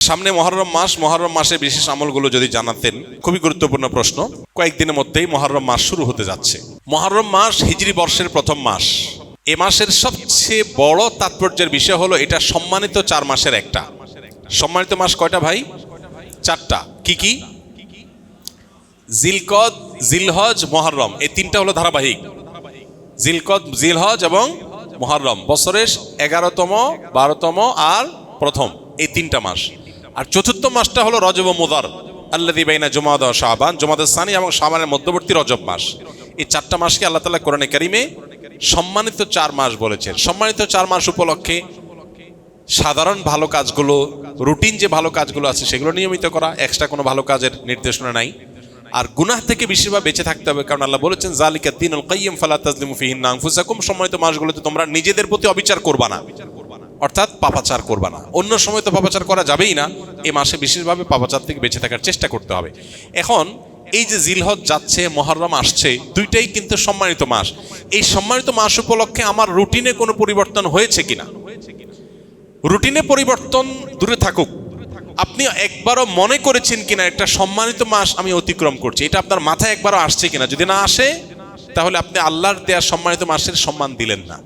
সামনে মহররম মাস, মহররম মাসে বিশেষ আমলগুলো যদি জানাতেন। খুবই গুরুত্বপূর্ণ প্রশ্ন। কয়েকদিনের মধ্যেই মহররম মাস শুরু হতে যাচ্ছে। মহররম মাস হিজরি বর্ষের প্রথম মাস। এ মাসের সবচেয়ে বড় তাৎপর্যের বিষয় হলো এটা সম্মানিত 4 মাসের একটা। সম্মানিত মাস কয়টা ভাই? 4টা। কি কি? জিলকদ, জিলহজ, মুহররম, এই 3টা হলো ধারাবাহিক। জিলকদ, জিলহজ এবং মুহররম বছরের 11তম, 12তম আর প্রথম, এই 3টা মাস। আর চতুর্থ মাসটা হলো রজব ও মুদার, আল্লাযী বাইনা জুমাদা ওয়া শাবান, জুমাদাস সানি এবং শাবানের মধ্যবর্তী রজব মাস। এই 4টা মাসকে আল্লাহ তাআলা কোরআনে কারিমে সম্মানিত 4 মাস বলেছেন। সম্মানিত 4 মাস উপলক্ষে সাধারণ ভালো কাজগুলো, রুটিন যে ভালো কাজগুলো আছে সেগুলো নিয়মিত করা, এক্সট্রা কোনো ভালো কাজের নির্দেশনা নাই। আর গুনাহ থেকে বেশিরভাগ বেঁচে থাকতে হবে, কারণ আল্লাহ বলেছেন যালিকা দ্বীনুল কাইয়্যিম ফালা তাজলিমু ফীহিন্না আনফুসাকুম। সম্মানিত মাসগুলোতে তোমরা নিজেদের প্রতি অবিচার করবা না, অর্থাৎ পাপাচার করবা না। অন্য সময় তো পাপাচার করা যাবেই না, এই মাসে বিশেষভাবে পাপাচার থেকে বেঁচে থাকার চেষ্টা করতে হবে। এখন এই যে জিলহজ যাচ্ছে, মুহররম আসছে, দুইটাই কিন্তু সম্মানিত মাস। এই সম্মানিত মাস উপলক্ষে আমার রুটিনে কোনো পরিবর্তন হয়েছে কিনা? রুটিনে পরিবর্তন দূরে থাকুক, আপনি একবারও মনে করেছেন কিনা একটা সম্মানিত মাস আমি অতিক্রম করছি? এটা আপনার মাথায় একবারও আসছে কিনা? যদি না আসে তাহলে আপনি আল্লাহর দেয়া সম্মানিত মাসের সম্মান দিলেন না।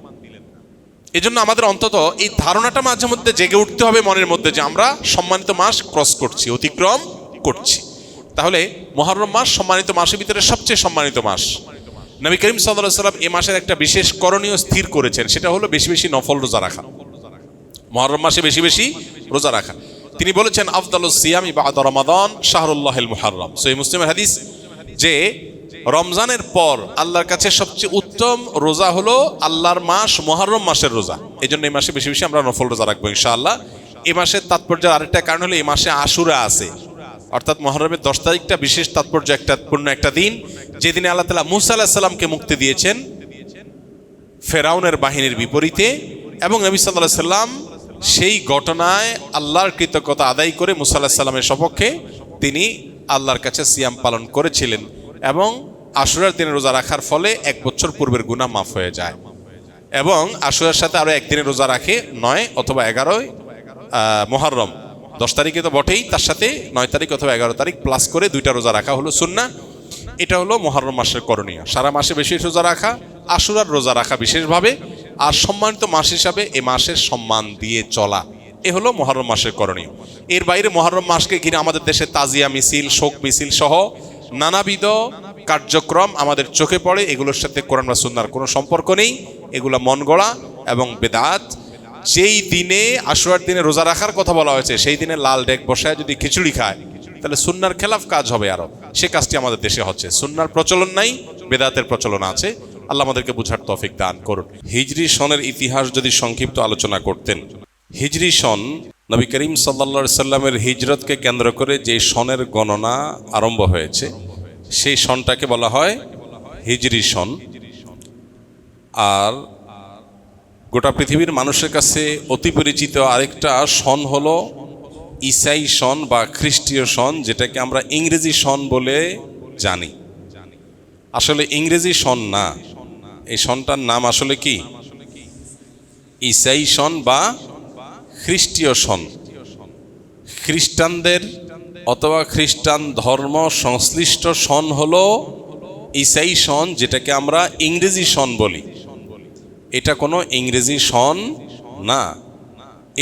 এজন্য আমাদের অন্তত এই ধারণাটা মাঝে মধ্যে জেগে উঠতে হবে মনের মধ্যে যে আমরা সম্মানিত মাস ক্রস করছি, অতিক্রম করছি। তাহলে মুহররম মাস সম্মানিত মাসের ভিতরে সবচেয়ে সম্মানিত মাস। নবী করিম সাল্লাল্লাহু আলাইহি ওয়াসাল্লাম এই মাসের একটা বিশেষ করণীয় স্থির করেছেন, সেটা হলো বেশি বেশি নফল রোজা রাখা। মুহররম মাসে বেশি বেশি রোজা রাখা। তিনি বলেছেন আফদালুস সিয়ামি বা'দা রমাদান শাহরুল্লাহিল মুহররম। সহিহ মুসলিমের হাদিস যে রমজানের পর আল্লাহর কাছে সবচেয়ে উত্তম রোজা হলো আল্লাহর মাস মুহররম মাসের রোজা। এই জন্য এই মাসে বেশি বেশি আমরা নফল রোজা রাখবো ইনশাআল্লাহ। এই মাসের তাৎপর্যের আরেকটা কারণ হলো এই মাসে আশুরা আছে, অর্থাৎ মুহররমের 10 তারিখটা বিশেষ তাৎপর্য পূর্ণ একটা দিন, যেদিনে আল্লাহ তাআলা মূসা আলাইহিস সালামকে মুক্তি দিয়েছেন ফেরাউনের বাহিনীর বিপরীতে, এবং নবী সাল্লাল্লাহু আলাইহি সাল্লাম সেই ঘটনায় আল্লাহর কৃতজ্ঞতা আদায় করে মূসা আলাইহিস সালামের সপক্ষে তিনি আল্লাহর কাছে সিয়াম পালন করেছিলেন, এবং আশুরার দিনে রোজা রাখার ফলে 1 বছর পূর্বের গুনাহ মাফ হয়ে যায়। এবং আশুরার সাথে আরো একদিনের রোজা রাখে 9 অথবা 11 মুহররম, 10 তারিখে তো বটেই, তার সাথে 9 তারিখ অথবা 11 তারিখ প্লাস করে 2টা রোজা রাখা হলো সুন্নাহ। এটা হলো মুহররম মাসের করণীয়। সারা মাসে বেশি রোজা রাখা, আশুরার রোজা রাখা বিশেষভাবে, আর সম্মানিত মাস হিসাবে এ মাসের সম্মান দিয়ে চলা, এ হলো মুহররম মাসের করণীয়। এর বাইরে মুহররম মাসকে ঘিরে আমাদের দেশে তাজিয়া মিছিল, শোক মিছিল সহ নানাবিধ কার্যক্রম আমাদের চোখে পড়ে। এগুলোর সাথে কোরআন বা সুন্নাহর কোনো সম্পর্ক নেই, এগুলো মন গড়া এবং বেদাত। যেই দিনে আশুরার দিনে রোজা রাখার কথা বলা হয়েছে সেই দিনে লাল ডেক বসায় যদি খিচুড়ি খায় তাহলে সুন্নাহর খেলাফ কাজ হবে আরো, সে কাজটি আমাদের দেশে হচ্ছে। সুন্নাহর প্রচলন নাই, বেদাতের প্রচলন আছে। আল্লাহ আমাদেরকে বুঝার তৌফিক দান করুন। হিজরি সনের ইতিহাস যদি সংক্ষিপ্ত আলোচনা করতেন। হিজরি সন নবী করিম সাল্লাল্লাহু আলাইহি সাল্লামের হিজরতকে কেন্দ্র করে যে সনের গণনা আরম্ভ হয়েছে সেই সনটাকে বলা হয় হিজরি সন। আর গোটা পৃথিবীর মানুষের কাছে অতি পরিচিত আরেকটা সন হলো ঈসাই সন বা খ্রিস্টীয় সন, যেটাকে আমরা ইংরেজি সন বলে জানি। আসলে ইংরেজি সন না, এই সনটার নাম আসলে কি? ঈসাই সন বা খ্রিস্টীয় সন। খ্রিস্টানদের অথবা খ্রিস্টান ধর্ম সংশ্লিষ্ট সন হলো ঈসাই সন, যেটাকে আমরা ইংরেজি সন বলি। এটা কোনো ইংরেজি সন না।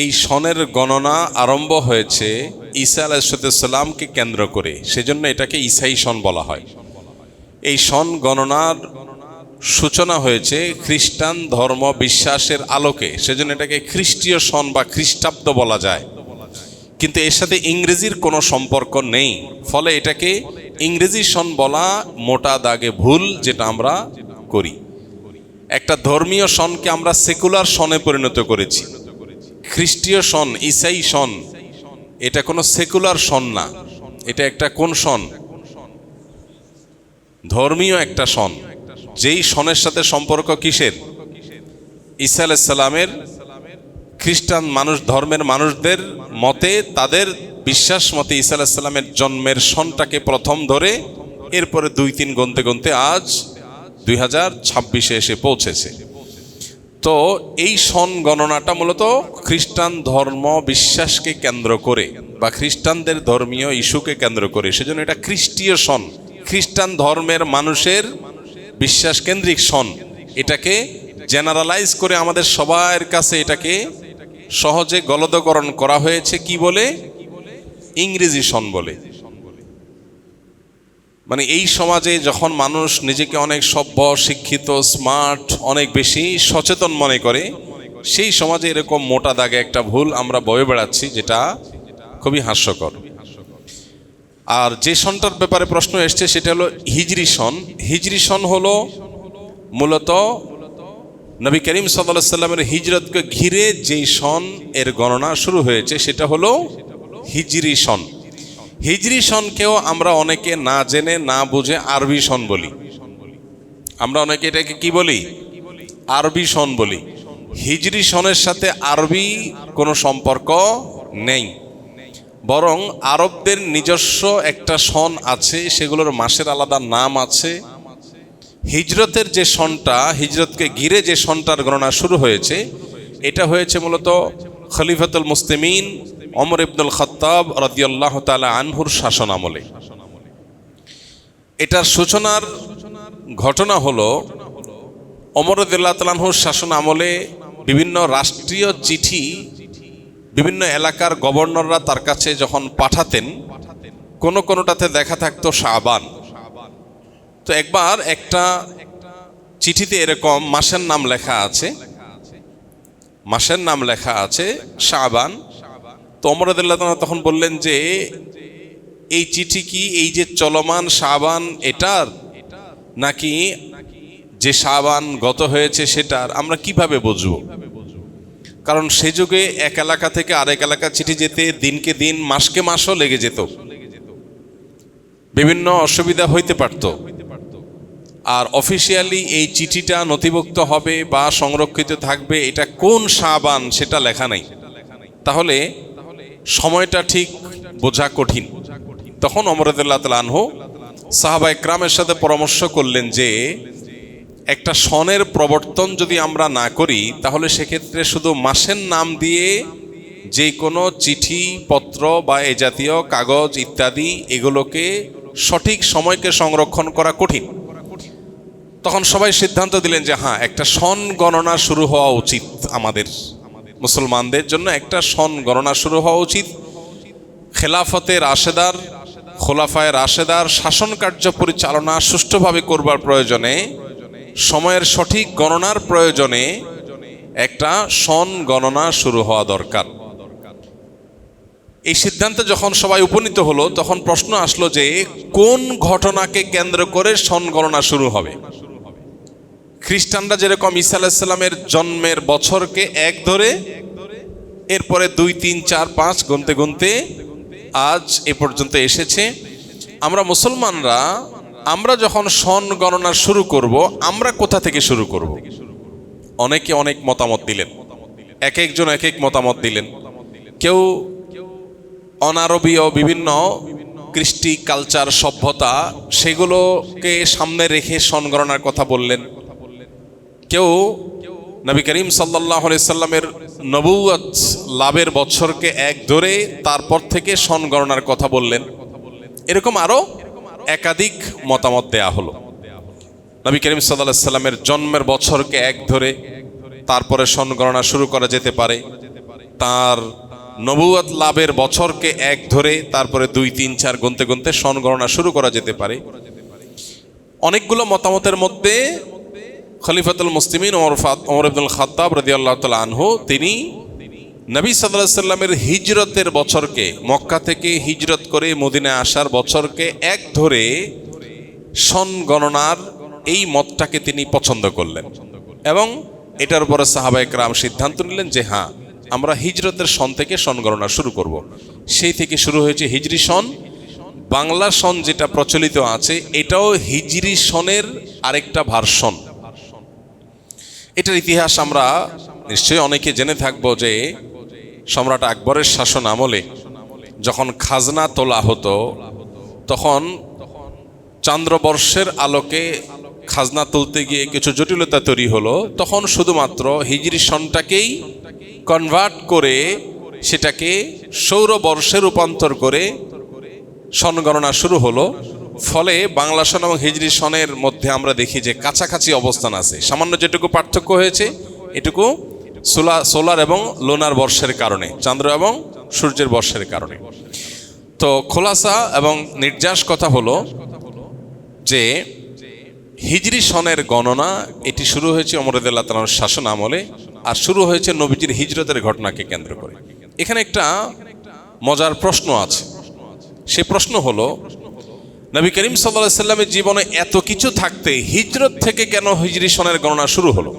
এই সনের গণনা আরম্ভ হয়েছে ঈসা আলাইহিস সালামকে কেন্দ্র করে, সেজন্য এটাকে ঈসাই সন বলা হয়। এই সন গণনার সূচনা হয়েছে খ্রিস্টান ধর্ম বিশ্বাসের আলোকে, সেজন্য এটাকে খ্রিস্টীয় সন বা খ্রিস্টাব্দ বলা যায়। কিন্তু এর সাথে ইংরেজির কোনো সম্পর্ক নেই, ফলে এটাকে ইংরেজি সন বলা মোটা দাগে ভুল, যেটা আমরা করি। একটা ধর্মীয় সনকে আমরা সেকুলার সনে পরিণত করেছি। খ্রিস্টীয় সন, ঈসাই সন, এটা কোনো সেকুলার সন না, এটা একটা কোন সন? ধর্মীয় একটা সন। যেই সনের সাথে সম্পর্ক কিসের? ঈসা আলাইহিস সালামের। খ্রিস্টান মানুষ ধর্মের মানুষদের মতে, তাদের বিশ্বাস মতে ঈসা আলাইহিস সালামের জন্মের সনটাকে প্রথম ধরে এরপরে 2-3 গুনতে গুনতে আজ 2026 এসে পৌঁছেছে। তো এই সন গণনাটা মূলত খ্রিস্টান ধর্ম বিশ্বাসকে কেন্দ্র করে বা খ্রিস্টানদের ধর্মীয় ইস্যুকে কেন্দ্র করে, সেজন্য এটা খ্রিস্টীয় সন, খ্রিস্টান ধর্মের মানুষের বিশ্বাস কেন্দ্রিক সন। এটাকে জেনারেলাইজ করে আমাদের সবার কাছে এটাকে সহজে গলদকরণ করা হয়েছে কি বলে? ইংরেজি সন বলে। মানে এই সমাজে যখন মানুষ নিজেকে অনেক সভ্য, শিক্ষিত, স্মার্ট, অনেক বেশি সচেতন মনে করে, সেই সমাজে এরকম মোটা দাগে একটা ভুল আমরা বয়ে বেড়াচ্ছি, যেটা খুবই হাস্যকর। আর যে সনটার ব্যাপারে প্রশ্ন এসছে সেটা হলো হিজরি সন। হিজরি সন হলো মূলত নবী করিম সাল্লাল্লাহু আলাইহি সাল্লামের হিজরতকে ঘিরে যেই সন এর গণনা শুরু হয়েছে সেটা হলো হিজরি সন। হিজরি সনকেও আমরা অনেকে না জেনে না বুঝে আরবি সন বলি। আমরা অনেকে এটাকে কি বলি? আরবি সন বলি। হিজরি সনের সাথে আরবি কোনো সম্পর্ক নেই, বরং আরবদের নিজস্ব একটা সন আছে, সেগুলোর মাসের আলাদা নাম আছে। হিজরতের যে সনটা, হিজরতকে ঘিরে যে সনটার গণনা শুরু হয়েছে, এটা হয়েছে মূলত খলিফাতুল মুসলিমিন ওমর ইবনুল খাত্তাব রাদিয়াল্লাহু তাআলা আনহুর শাসন আমলে। এটার সূচনার ঘটনা হলো ওমর রাদিয়াল্লাহু তাআলা আনহুর শাসন আমলে বিভিন্ন রাষ্ট্রীয় চিঠি বিভিন্ন এলাকার গভর্নররা তার কাছে যখন পাঠাতেন, কোনোটাতে দেখা থাকতো শাবান। তো একবার একটা চিঠিতে এরকম মাসের নাম লেখা আছে, মাসের নাম লেখা আছে শাবান। তো ওমর রাদিয়াল্লাহু তাআলা তখন বললেন যে এই চিঠি কি এই যে চলমান শাবান এটার, নাকি যে শাবান গত হয়েছে সেটার? আমরা কিভাবে বুঝবো? কারণ সে যুগে এক এলাকা থেকে আরেক এলাকা চিঠি যেতে দিনকে দিন মাসকে মাসও লেগে যেত, বিভিন্ন অসুবিধা হইতে পারত। আর অফিসিয়ালি এই চিঠিটা নথিভুক্ত হবে বা সংরক্ষিত থাকবে এটা কোন শাবান সেটা লেখা নাই, তাহলে সময়টা ঠিক বোঝা কঠিন। তখন ওমর রাদিয়াল্লাহু তাআলা আনহু সাহাবায়ে কেরামের সাথে পরামর্শ করলেন যে একটা সনের প্রবর্তন যদি আমরা না করি, তাহলে সেক্ষেত্রে শুধু মাসের নাম দিয়ে যে কোনো চিঠি পত্র বা এ জাতীয় কাগজ ইত্যাদি এগুলোকে সঠিক সময়কে সংরক্ষণ করা কঠিন। তখন সবাই সিদ্ধান্ত দিলেন যে হ্যাঁ, একটা সন গণনা শুরু হওয়া উচিত, আমাদের মুসলমানদের জন্য একটা সন গণনা শুরু হওয়া উচিত। খেলাফতে রাশেদার, খোলাফায়ে রাশেদার শাসন কার্য পরিচালনা সুষ্ঠুভাবে করবার প্রয়োজনে, সময়ের সঠিক গণনার প্রয়োজনে একটা সন গণনা শুরু হওয়া দরকার। এই সিদ্ধান্তে যখন সবাই উপনীত হলো, তখন প্রশ্ন আসলো যে কোন ঘটনাকে কেন্দ্র করে সন গণনা শুরু হবে। খ্রিস্টানরা যেরকম ঈসা আলাইহিস সালামের জন্মের বছরকে এক ধরে, এরপরে 2, 3, 4, 5 গুনতে গুনতে আজ এ পর্যন্ত এসেছে। আমরা মুসলমানরা আমরা যখন সন গণনা শুরু করব, আমরা কোথা থেকে শুরু করব? অনেকে অনেক মতামত দিলেন, এক একজন এক এক মতামত দিলেন। কেউ অনারবীয় বিভিন্ন কৃষ্টি, কালচার, সভ্যতা সেগুলোকে সামনে রেখে সন গণনার কথা বললেন। কেউ নবী করিম সাল্লাল্লাহু আলাইহি সাল্লামের নবুয়ত লাভের বছরকে এক ধরে তারপর থেকে সন গণনার কথা বললেন। এরকম আরো একাধিক মতামত দেয়া হলো। নবী করিম সাল্লাল্লাহু আলাইহি সাল্লামের জন্মের বছরকে এক ধরে তারপরে সন গণনা শুরু করা যেতে পারে, তার নবুয়ত লাভের বছরকে এক ধরে তারপরে 2, 3, 4 গুনতে গুনতে সন গণনা শুরু করা যেতে পারে। অনেকগুলো মতামতের মধ্যে খলিফাতুল মুসলিমিন ওমর ইবনুল খাত্তাব রাদিয়াল্লাহু তাআলা আনহু তিনি নবী সাল্লাল্লাহু আলাইহি সাল্লামের হিজরতের বছরকে, মক্কা থেকে হিজরত করে মদিনায় আসার বছরকে এক ধরে সন গণনার এই মতটাকে তিনি পছন্দ করলেন এবং এটার উপরে সাহাবায়ে কেরাম সিদ্ধান্ত নিলেন যে হ্যাঁ, আমরা হিজরতের সন থেকে সন গণনা শুরু করব। সেই থেকে শুরু হয়েছে হিজরি সন। বাংলা সন যেটা প্রচলিত আছে এটাও হিজরি সনের আরেকটা ভার্সন। এটার ইতিহাস আমরা নিশ্চয়ই অনেকে জেনে থাকবো যে সম্রাট আকবরের শাসন আমলে যখন খাজনা তোলা হতো, তখন চান্দ্রবর্ষের আলোকে খাজনা তুলতে গিয়ে কিছু জটিলতা তৈরি হলো, তখন শুধুমাত্র হিজরি সনটাকেই কনভার্ট করে সেটাকে সৌরবর্ষে রূপান্তর করে সন গণনা শুরু হলো। ফলে বাংলা সন এবং হিজরি সনের মধ্যে আমরা দেখি যে কাছাকাছি অবস্থান আছে। সামান্য যেটুকু পার্থক্য হয়েছে এটুকু সোলার এবং লোনার বর্ষের কারণে, চন্দ্র এবং সূর্যের বর্ষের কারণে। তো খোলাসা এবং নির্যাস কথা হলো যে হিজরি সনের গণনা এটি শুরু হয়েছে ওমর রাদিয়াল্লাহু তাআলার শাসন আমলে, আর শুরু হয়েছে নবীজির হিজরতের ঘটনাকে কেন্দ্র করে। এখানে একটা মজার প্রশ্ন আছে। সে প্রশ্ন হলো, নবী করিম সাল্লাল্লাহু আলাইহি সাল্লামের জীবনে এত কিছু থাকতে হিজরত থেকে কেন হিজরি সনের গণনা শুরু হলো?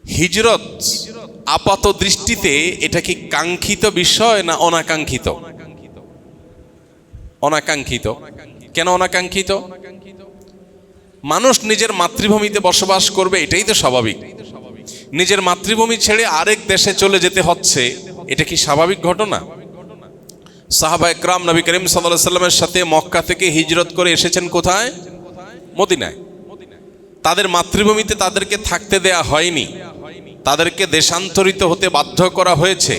হিজরত আপাত দৃষ্টিতে এটা কি কাঙ্ক্ষিত বিষয় না অনাকাঙ্ক্ষিত? অনাকাঙ্ক্ষিত। কেন অনাকাঙ্ক্ষিত? মানুষ নিজের মাতৃভূমিতে বসবাস করবে, এটাই তো স্বাভাবিক। নিজের মাতৃভূমি ছেড়ে আরেক দেশে চলে যেতে হচ্ছে, এটা কি স্বাভাবিক ঘটনা? সাহাবা একরাম নবী করিম সাল্লাল্লাহু আলাইহি সাল্লামের সাথে মক্কা থেকে হিজরত করে এসেছেন কোথায়? মদিনায়। তাদের মাতৃভূমিতে তাদেরকে থাকতে দেয়া হয়নি, তাদেরকে দেশান্তরিত হতে বাধ্য করা হয়েছে।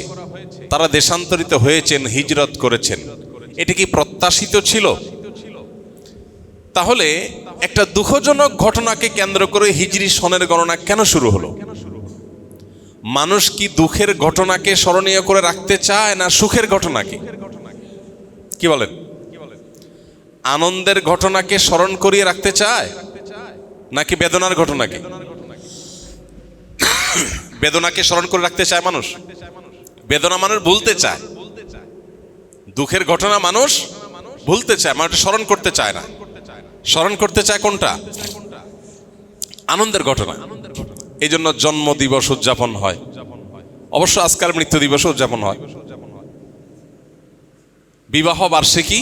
তারা দেশান্তরিত হয়েছেন, হিজরত করেছেন। এটা কি প্রত্যাশিত ছিল? তাহলে একটা দুঃখজনক ঘটনাকে কেন্দ্র করে হিজরি সনের গণনা কেন শুরু হলো? মানুষ কি দুঃখের ঘটনাকে স্মরণীয় করে রাখতে চায় না সুখের ঘটনাকে? কি বলেন? আনন্দের ঘটনাকে স্মরণ করিয়ে রাখতে চায় নাকি বেদনার ঘটনাকে? বেদনাকে স্মরণ করে রাখতে চায় মানুষ। বেদনা মানুষ ভুলতে চায়, দুঃখের ঘটনা মানুষ ভুলতে চায়, মানুষ স্মরণ করতে চায় না। স্মরণ করতে চায় কোনটা? আনন্দের ঘটনা। এই জন্য জন্ম দিবস উদযাপন হয়, অবশ্য আজকাল মৃত্যু দিবস উদযাপন হয়, বিবাহ বার্ষিকী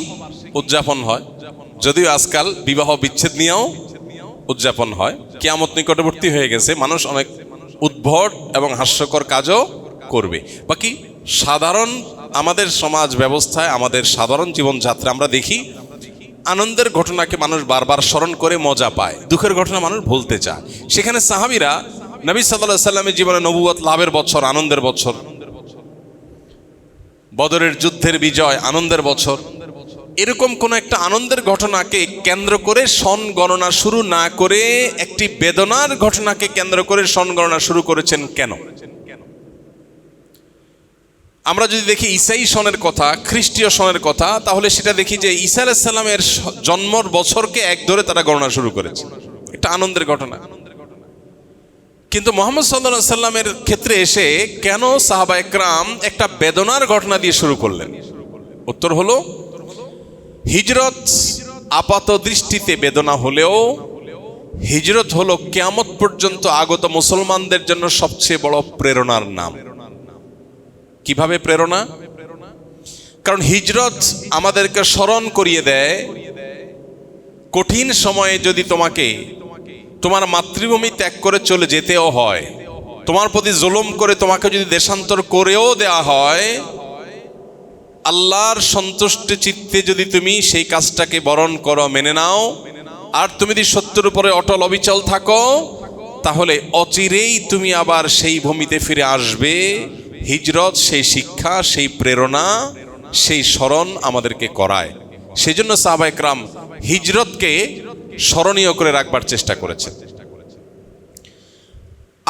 উদযাপন হয়, যদিও আজকাল বিবাহ বিচ্ছেদ নিয়েও উদযাপন হয়। কিয়ামত নিকটবর্তী হয়ে গেছে, মানুষ অনেক উদ্ভট এবং হাস্যকর কাজও করবে। বাকি সাধারণ আমাদের সমাজ ব্যবস্থায়, আমাদের সাধারণ জীবনযাত্রা আমরা দেখি আনন্দের ঘটনাকে মানুষ বারবার স্মরণ করে মজা পায়, দুঃখের ঘটনা মানুষ ভুলতে চায়। সেখানে সাহাবীরা নবী সাল্লাল্লাহু আলাইহি সাল্লামের জীবনে নবুয়ত লাভের বছর, আনন্দের বছর, বদরের যুদ্ধের বিজয়, আনন্দের বছর, এরকম কোন একটা আনন্দের ঘটনাকে কেন্দ্র করে সন গণনা শুরু না করে একটি বেদনার ঘটনাকে কেন্দ্র করে সন গণনা শুরু করেছেন কেন? আমরা যদি দেখি ঈসাই সনের কথা, খ্রিস্টীয় সনের কথা, তাহলে সেটা দেখি যে ঈসা আলাইহিস সালামের জন্মর বছরকে এক ধরে তারা গণনা শুরু করেছে, এটা আনন্দের ঘটনা। কিন্তু মুহাম্মদ সাল্লাল্লাহু আলাইহি সাল্লামের ক্ষেত্রে এসে কেন সাহাবা একরাম একটা বেদনার ঘটনা দিয়ে শুরু করলেন? উত্তর হলো, হিজরত আপাত দৃষ্টিতে বেদনা হলেও হিজরত হলো কিয়ামত পর্যন্ত আগত মুসলমানদের জন্য সবচেয়ে বড় প্রেরণার নাম। কিভাবে প্রেরণা? কারণ হিজরত আমাদেরকে স্মরণ করিয়ে দেয়, কঠিন সময়ে যদি তোমাকে তোমার মাতৃভূমি ত্যাগ করে চলে যেতেও হয়, তোমার প্রতি জুলুম করে তোমাকে যদি দেশান্তর করেও দেওয়া হয়, আল্লাহর সন্তুষ্ট চিত্তে যদি তুমি সেই কাজটাকে বরণ করো, মেনে নাও, আর তুমি যদি সত্যের উপরে অটল অবিচল থাকো, তাহলে অচিরেই তুমি আবার সেই ভূমিতে ফিরে আসবে। হিজরত সেই শিক্ষা, সেই প্রেরণা, সেই স্মরণ আমাদেরকে করায়। সেই জন্য সাহাবা একরাম হিজরতকে স্মরণীয় করে রাখবার চেষ্টা করেছেন।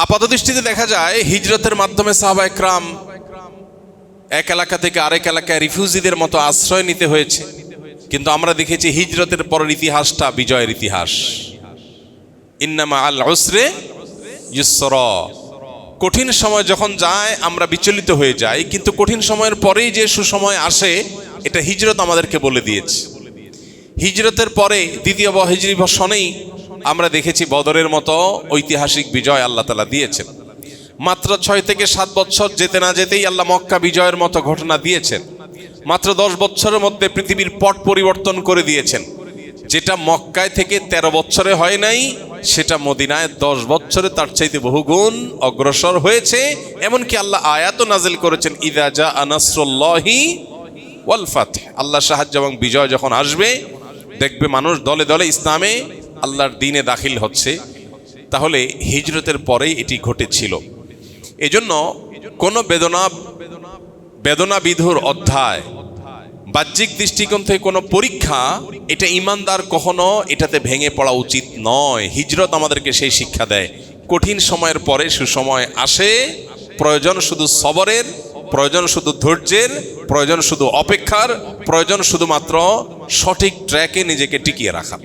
আপাতদৃষ্টিতে দেখা যায় হিজরতের মাধ্যমে সাহাবা একরাম এক এলাকা থেকে আরেক এলাকায় রিফিউজিদের মতো আশ্রয় নিতে হয়েছে, কিন্তু আমরা দেখেছি হিজরতের পরের ইতিহাসটা বিজয়ের ইতিহাস। ইন্নামা আল উসরে ইউসরা। কঠিন সময় যখন যায় আমরা বিচলিত হয়ে যাই, কিন্তু কঠিন সময়ের পরেই যে সুসময় আসে এটা হিজরত আমাদেরকে বলে দিয়েছে। হিজরতের পরে দ্বিতীয় হিজরি সনেই আমরা দেখেছি বদরের মতো ঐতিহাসিক বিজয় আল্লাহ তাআলা দিয়েছেন। মাত্র 6 থেকে 7 বছর যেতে না যেতেই আল্লাহ মক্কা বিজয়ের মতো ঘটনা দিয়েছেন। মাত্র 10 বছরের মধ্যে পৃথিবীর পট পরিবর্তন করে দিয়েছেন। যেটা মক্কায় থেকে 13 বছরে হয় নাই, সেটা মদিনায় 10 বছরে তার চাইতে বহুগুণ অগ্রসর হয়েছে। এমনকি আল্লাহ আয়াতও নাজিল করেছেন, ইযা জাআ নাসরুল্লাহি ওয়াল ফাতহ। আল্লাহ সাহায্য এবং বিজয় যখন আসবে, দেখবে মানুষ দলে দলে ইসলামে আল্লাহর দ্বীনে দাখিল হচ্ছে, তাহলে হিজরতের পরেই এটি ঘটেছিল। এজন্য কোনো বেদনা বিধুর অধ্যায়, বাহ্যিক দৃষ্টিকোণ থেকে কোনো পরীক্ষা, এটা ইমানদার কখনো এটাতে ভেঙে পড়া উচিত নয়। হিজরত আমাদেরকে সেই শিক্ষা দেয়। কঠিন সময়ের পরে সুসময় আসে, প্রয়োজন শুধু সবরের, প্রয়োজন শুধু ধৈর্যের, প্রয়োজন শুধু অপেক্ষার, প্রয়োজন শুধুমাত্র সঠিক ট্র্যাকে নিজেকে টিকিয়ে রাখা।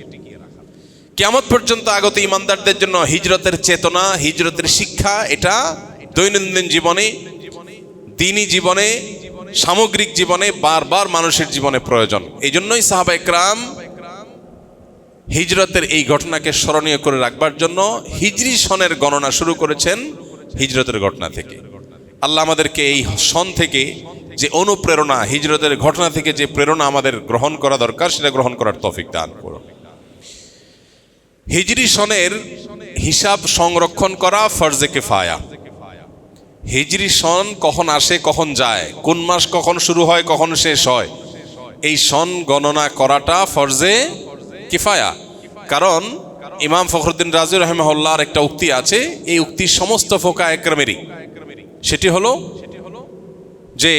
কিয়ামত পর্যন্ত আগত ইমানদারদের জন্য হিজরতের চেতনা, হিজরতের শিক্ষা, এটা দৈনন্দিন জীবনে, দ্বীনি জীবনে, সামগ্রিক জীবনে বারবার মানুষের জীবনে প্রয়োজন। এই জন্যই সাহাবা একরাম হিজরতের এই ঘটনাকে স্মরণীয় করে রাখবার জন্য হিজরি সনের গণনা শুরু করেছেন হিজরতের ঘটনা থেকে। আল্লাহ আমাদেরকে এই সন থেকে যে অনুপ্রেরণা, হিজরতের ঘটনা থেকে যে প্রেরণা আমাদের গ্রহণ করা দরকার, সেটা গ্রহণ করার তৌফিক দান করুন। হিজরি সনের হিসাব সংরক্ষণ করা ফরজে কিফায়া। হিজরি সন কখন আসে, কখন যায়, কোন মাস কখন শুরু হয়, কখন শেষ হয়, এই সন গণনা করাটা ফরজে কিফায়া। কারণ ইমাম ফখরুদ্দিন রাজি রাহিমাহুল্লাহর একটা উক্তি আছে, এই উক্তি সমস্ত ফোকা একরামেরই। সেটি হলো যে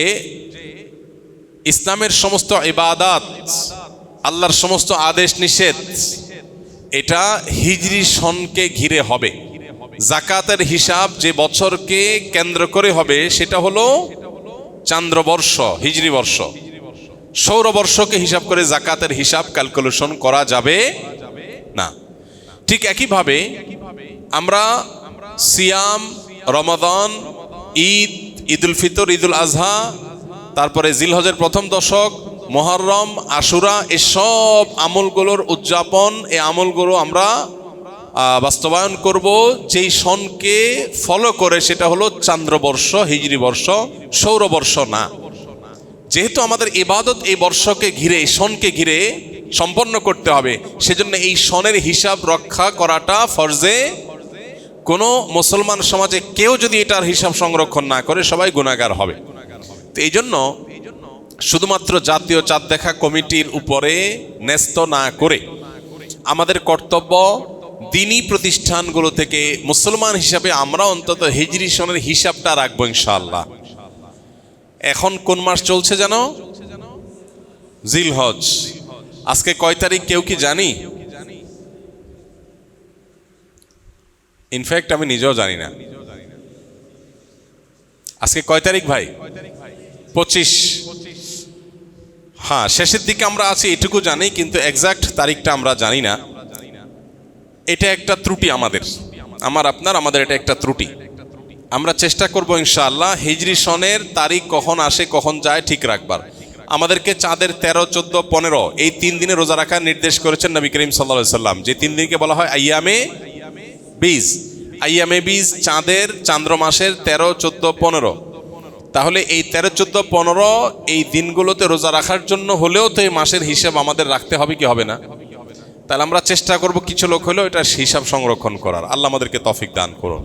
ইসলামের সমস্ত ইবাদাত, আল্লাহর সমস্ত আদেশ নিষেধ, এটা হিজরি সনকে ঘিরে হবে। জাকাতের হিসাব যে বছরকে কেন্দ্র করে হবে, সেটা হলো চান্দ্রবর্ষ, হিজরি বর্ষ। সৌরবর্ষকে হিসাব করে জাকাতের হিসাব ক্যালকুলেশন করা যাবে না। ঠিক একইভাবে আমরা সিয়াম, রমাদান, ঈদ, ঈদুল ফিতর, ঈদুল আজহা, তারপরে জিলহজের প্রথম দশক, মুহররম, আশুরা, এসব আমলগুলোর উদযাপন, এই আমলগুলো আমরা বাস্তবায়ন করব যেই সনকে ফলো করে, সেটা হলো চান্দ্রবর্ষ, হিজরি বর্ষ, সৌরবর্ষ না। যেহেতু আমাদের ইবাদত এই বর্ষকে ঘিরে, এই সনকে ঘিরে সম্পন্ন করতে হবে, সেজন্য এই সনের হিসাব রক্ষা করাটা ফরজে। কোনো মুসলমান সমাজে কেউ যদি এটার হিসাব সংরক্ষণ না করে, সবাই গুনাহগার হবে। তো এই জন্য শুধুমাত্র জাতীয় চাঁদ দেখা কমিটির উপরে ন্যস্ত না করে আমাদের কর্তব্য দ্বীনি প্রতিষ্ঠানগুলো থেকে মুসলমান হিসাবে আমরা অন্তত হিজরি সনের হিসাবটা রাখবো ইনশাআল্লাহ। এখন কোন মাস চলছে জানো? জিলহজ। আজকে কয় তারিখ কেউ কি জানি? ইনফ্যাক্ট আমি নিজেও জানি না। আজকে কয় তারিখ ভাই? 25। হ্যাঁ, শেষের দিকে আমরা আছি এটুকু জানি, কিন্তু এক্সাক্ট তারিখটা আমরা জানি না। এটা একটা ত্রুটি আমাদের এটা একটা ত্রুটি। আমরা চেষ্টা করব ইনশাআল্লাহ হিজরি সনের তারিখ কখন আসে কখন যায় ঠিক রাখবার। আমাদেরকে চাঁদের 13, 14, 15 এই 3 দিনে রোজা রাখার নির্দেশ করেছেন নবী করিম সাল্লাল্লাহু আলাইহি সাল্লাম। যে 3 দিনকে বলা হয় আইয়ামে বীজ। আইয়ামে বীজ চাঁদের, চান্দ্র মাসের 13, 14, 15। তাহলে এই 13, 14, 15 এই দিনগুলোতে রোজা রাখার জন্য হলেও তো এই মাসের হিসাব আমাদের রাখতে হবে কি হবে না? তাহলে আমরা চেষ্টা করব কিছু লোক হলেও এটা হিসাব সংরক্ষণ করার। আল্লাহ আমাদেরকে তৌফিক দান করুন।